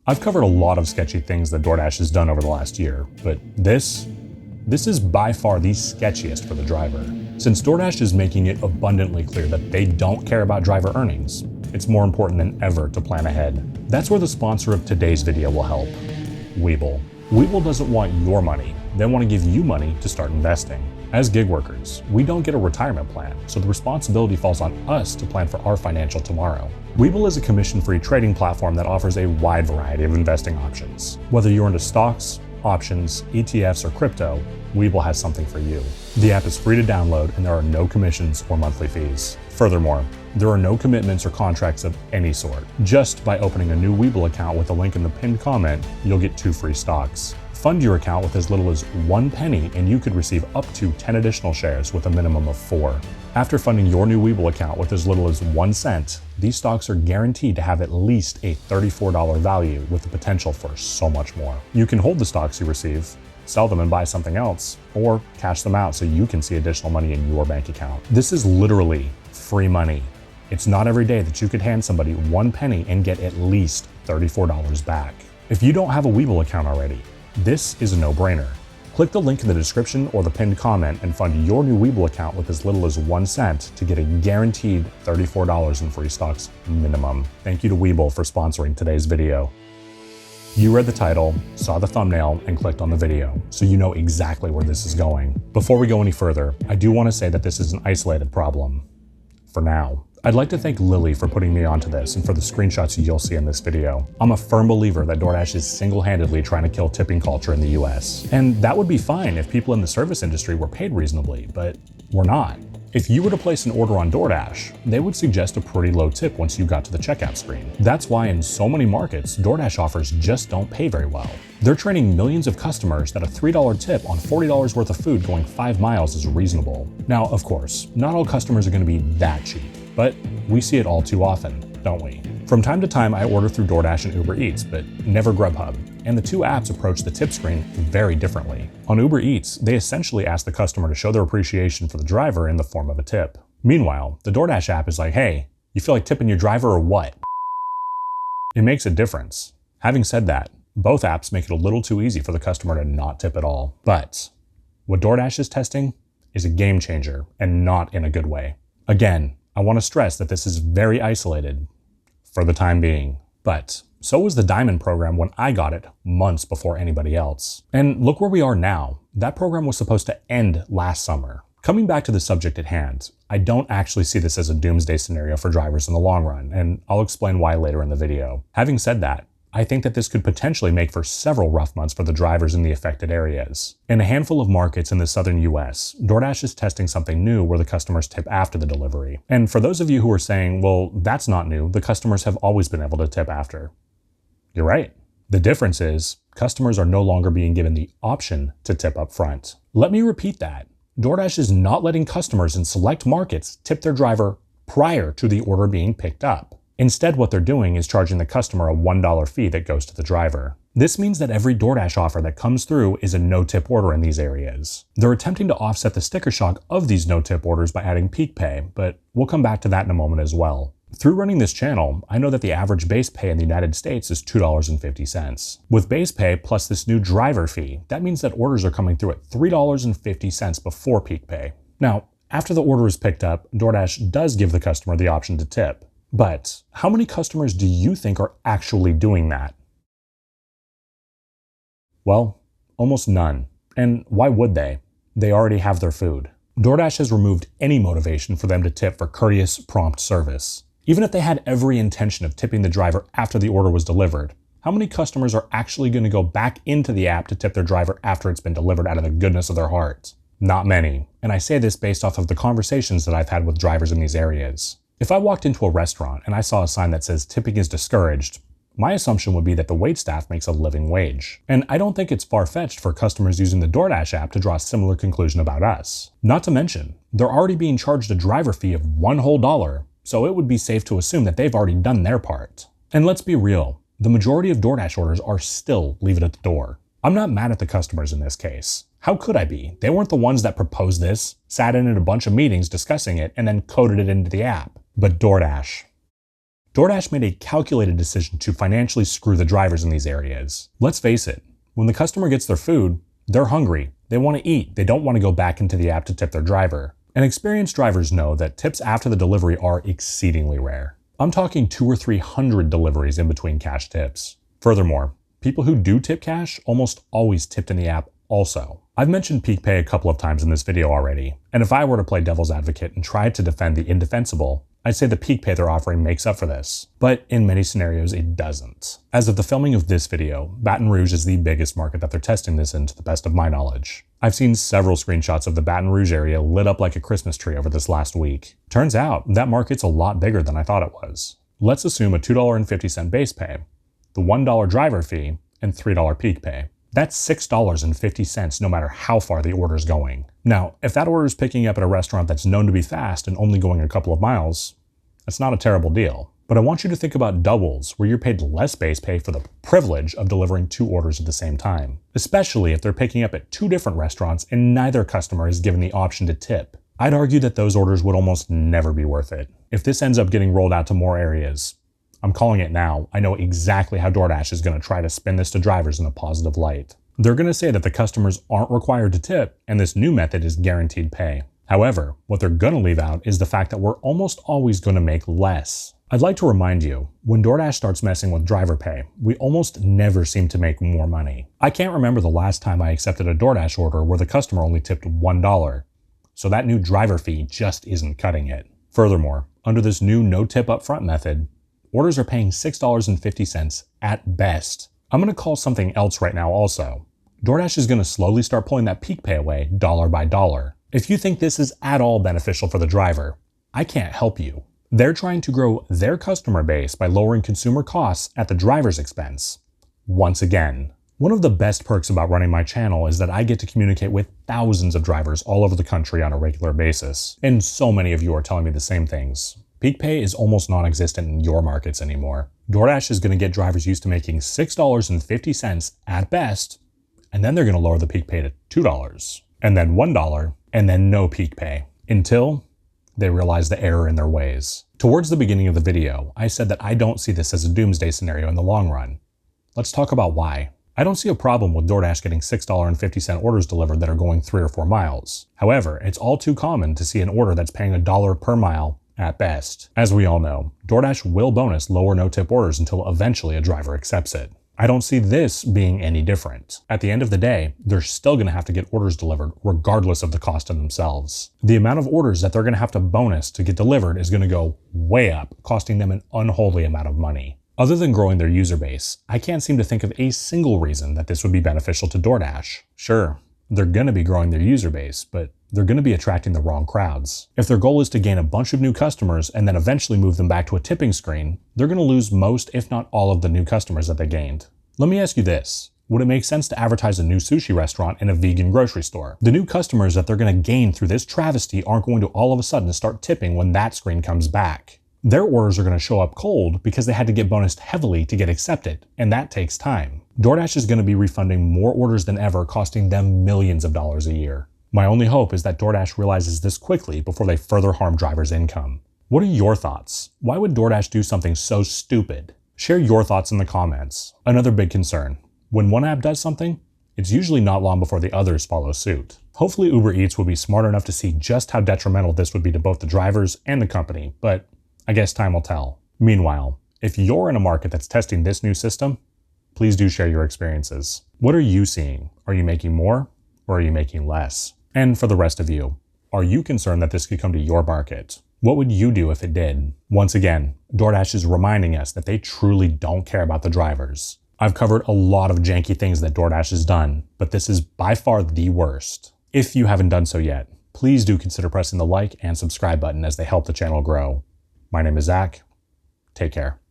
I've covered a lot of sketchy things that DoorDash has done over the last year, but this is by far the sketchiest for the driver. Since DoorDash is making it abundantly clear that they don't care about driver earnings, it's more important than ever to plan ahead. That's where the sponsor of today's video will help, Webull. Webull doesn't want your money, they want to give you money to start investing. As gig workers, we don't get a retirement plan, so the responsibility falls on us to plan for our financial tomorrow. Webull is a commission-free trading platform that offers a wide variety of investing options. Whether you're into stocks, options, ETFs, or crypto, Webull has something for you. The app is free to download and there are no commissions or monthly fees. Furthermore, there are no commitments or contracts of any sort. Just by opening a new Webull account with a link in the pinned comment, you'll get 2 free stocks. Fund your account with as little as 1 penny and you could receive up to 10 additional shares with a minimum of 4. After funding your new Webull account with as little as 1 cent, these stocks are guaranteed to have at least a $34 value with the potential for so much more. You can hold the stocks you receive, sell them and buy something else, or cash them out so you can see additional money in your bank account. This is literally free money. It's not every day that you could hand somebody 1 penny and get at least $34 back. If you don't have a Webull account already, this is a no-brainer. Click the link in the description or the pinned comment and fund your new Webull account with as little as 1 cent to get a guaranteed $34 in free stocks minimum. Thank you to Webull for sponsoring today's video. You read the title, saw the thumbnail, and clicked on the video, so you know exactly where this is going. Before we go any further, I do want to say that this is an isolated problem. For now. I'd like to thank Lily for putting me onto this and for the screenshots you'll see in this video. I'm a firm believer that DoorDash is single-handedly trying to kill tipping culture in the US. And that would be fine if people in the service industry were paid reasonably, but we're not. If you were to place an order on DoorDash, they would suggest a pretty low tip once you got to the checkout screen. That's why in so many markets, DoorDash offers just don't pay very well. They're training millions of customers that a $3 tip on $40 worth of food going 5 miles is reasonable. Now, of course, not all customers are going to be that cheap, but we see it all too often, don't we? From time to time, I order through DoorDash and Uber Eats, but never Grubhub, and the 2 apps approach the tip screen very differently. On Uber Eats, they essentially ask the customer to show their appreciation for the driver in the form of a tip. Meanwhile, the DoorDash app is like, hey, you feel like tipping your driver or what? It makes a difference. Having said that, both apps make it a little too easy for the customer to not tip at all. But what DoorDash is testing is a game changer, and not in a good way. Again, I want to stress that this is very isolated for the time being, but so was the Diamond program when I got it months before anybody else. And look where we are now. That program was supposed to end last summer. Coming back to the subject at hand, I don't actually see this as a doomsday scenario for drivers in the long run, and I'll explain why later in the video. Having said that, I think that this could potentially make for several rough months for the drivers in the affected areas. In a handful of markets in the southern US, DoorDash is testing something new where the customers tip after the delivery. And for those of you who are saying, well, that's not new, the customers have always been able to tip after. You're right. The difference is, customers are no longer being given the option to tip up front. Let me repeat that. DoorDash is not letting customers in select markets tip their driver prior to the order being picked up. Instead, what they're doing is charging the customer a $1 fee that goes to the driver. This means that every DoorDash offer that comes through is a no-tip order in these areas. They're attempting to offset the sticker shock of these no-tip orders by adding peak pay, but we'll come back to that in a moment as well. Through running this channel, I know that the average base pay in the United States is $2.50. With base pay plus this new driver fee, that means that orders are coming through at $3.50 before peak pay. Now, after the order is picked up, DoorDash does give the customer the option to tip. But how many customers do you think are actually doing that? Well, almost none. And why would they? They already have their food. DoorDash has removed any motivation for them to tip for courteous, prompt service. Even if they had every intention of tipping the driver after the order was delivered, how many customers are actually going to go back into the app to tip their driver after it's been delivered out of the goodness of their heart? Not many. And I say this based off of the conversations that I've had with drivers in these areas. If I walked into a restaurant and I saw a sign that says tipping is discouraged, my assumption would be that the waitstaff makes a living wage. And I don't think it's far-fetched for customers using the DoorDash app to draw a similar conclusion about us. Not to mention, they're already being charged a driver fee of $1 whole, so it would be safe to assume that they've already done their part. And let's be real, the majority of DoorDash orders are still leave it at the door. I'm not mad at the customers in this case. How could I be? They weren't the ones that proposed this, sat in a bunch of meetings discussing it, and then coded it into the app. But DoorDash. DoorDash made a calculated decision to financially screw the drivers in these areas. Let's face it, when the customer gets their food, they're hungry, they want to eat, they don't want to go back into the app to tip their driver. And experienced drivers know that tips after the delivery are exceedingly rare. I'm talking 200 or 300 deliveries in between cash tips. Furthermore, people who do tip cash almost always tipped in the app also. I've mentioned Peak Pay a couple of times in this video already, and if I were to play devil's advocate and try to defend the indefensible, I'd say the Peak Pay they're offering makes up for this, but in many scenarios it doesn't. As of the filming of this video, Baton Rouge is the biggest market that they're testing this in to the best of my knowledge. I've seen several screenshots of the Baton Rouge area lit up like a Christmas tree over this last week. Turns out, that market's a lot bigger than I thought it was. Let's assume a $2.50 base pay, the $1 driver fee, and $3 Peak Pay. That's $6.50 no matter how far the order's going. Now, if that order is picking up at a restaurant that's known to be fast and only going a couple of miles, that's not a terrible deal. But I want you to think about doubles, where you're paid less base pay for the privilege of delivering 2 orders at the same time, especially if they're picking up at 2 different restaurants and neither customer is given the option to tip. I'd argue that those orders would almost never be worth it. If this ends up getting rolled out to more areas, I'm calling it now. I know exactly how DoorDash is going to try to spin this to drivers in a positive light. They're going to say that the customers aren't required to tip and this new method is guaranteed pay. However, what they're going to leave out is the fact that we're almost always going to make less. I'd like to remind you, when DoorDash starts messing with driver pay, we almost never seem to make more money. I can't remember the last time I accepted a DoorDash order where the customer only tipped $1. So that new driver fee just isn't cutting it. Furthermore, under this new no tip upfront method, orders are paying $6.50 at best. I'm going to call something else right now also. DoorDash is going to slowly start pulling that Peak Pay away dollar by dollar. If you think this is at all beneficial for the driver, I can't help you. They're trying to grow their customer base by lowering consumer costs at the driver's expense. Once again, one of the best perks about running my channel is that I get to communicate with thousands of drivers all over the country on a regular basis. And so many of you are telling me the same things. Peak Pay is almost non-existent in your markets anymore. DoorDash is going to get drivers used to making $6.50 at best, and then they're going to lower the Peak Pay to $2, and then $1, and then no Peak Pay, until they realize the error in their ways. Towards the beginning of the video, I said that I don't see this as a doomsday scenario in the long run. Let's talk about why. I don't see a problem with DoorDash getting $6.50 orders delivered that are going 3 or 4 miles. However, it's all too common to see an order that's paying $1 per mile at best. As we all know, DoorDash will bonus lower no-tip orders until eventually a driver accepts it. I don't see this being any different. At the end of the day, they're still going to have to get orders delivered regardless of the cost to themselves. The amount of orders that they're going to have to bonus to get delivered is going to go way up, costing them an unholy amount of money. Other than growing their user base, I can't seem to think of a single reason that this would be beneficial to DoorDash. Sure, they're going to be growing their user base, but they're going to be attracting the wrong crowds. If their goal is to gain a bunch of new customers and then eventually move them back to a tipping screen, they're going to lose most, if not all, of the new customers that they gained. Let me ask you this. Would it make sense to advertise a new sushi restaurant in a vegan grocery store? The new customers that they're going to gain through this travesty aren't going to all of a sudden start tipping when that screen comes back. Their orders are going to show up cold because they had to get bonused heavily to get accepted, and that takes time. DoorDash is going to be refunding more orders than ever, costing them millions of dollars a year. My only hope is that DoorDash realizes this quickly before they further harm drivers' income. What are your thoughts? Why would DoorDash do something so stupid? Share your thoughts in the comments. Another big concern. When one app does something, it's usually not long before the others follow suit. Hopefully Uber Eats will be smart enough to see just how detrimental this would be to both the drivers and the company, but I guess time will tell. Meanwhile, if you're in a market that's testing this new system, please do share your experiences. What are you seeing? Are you making more or are you making less? And for the rest of you, are you concerned that this could come to your market? What would you do if it did? Once again, DoorDash is reminding us that they truly don't care about the drivers. I've covered a lot of janky things that DoorDash has done, but this is by far the worst. If you haven't done so yet, please do consider pressing the like and subscribe button as they help the channel grow. My name is Zach. Take care.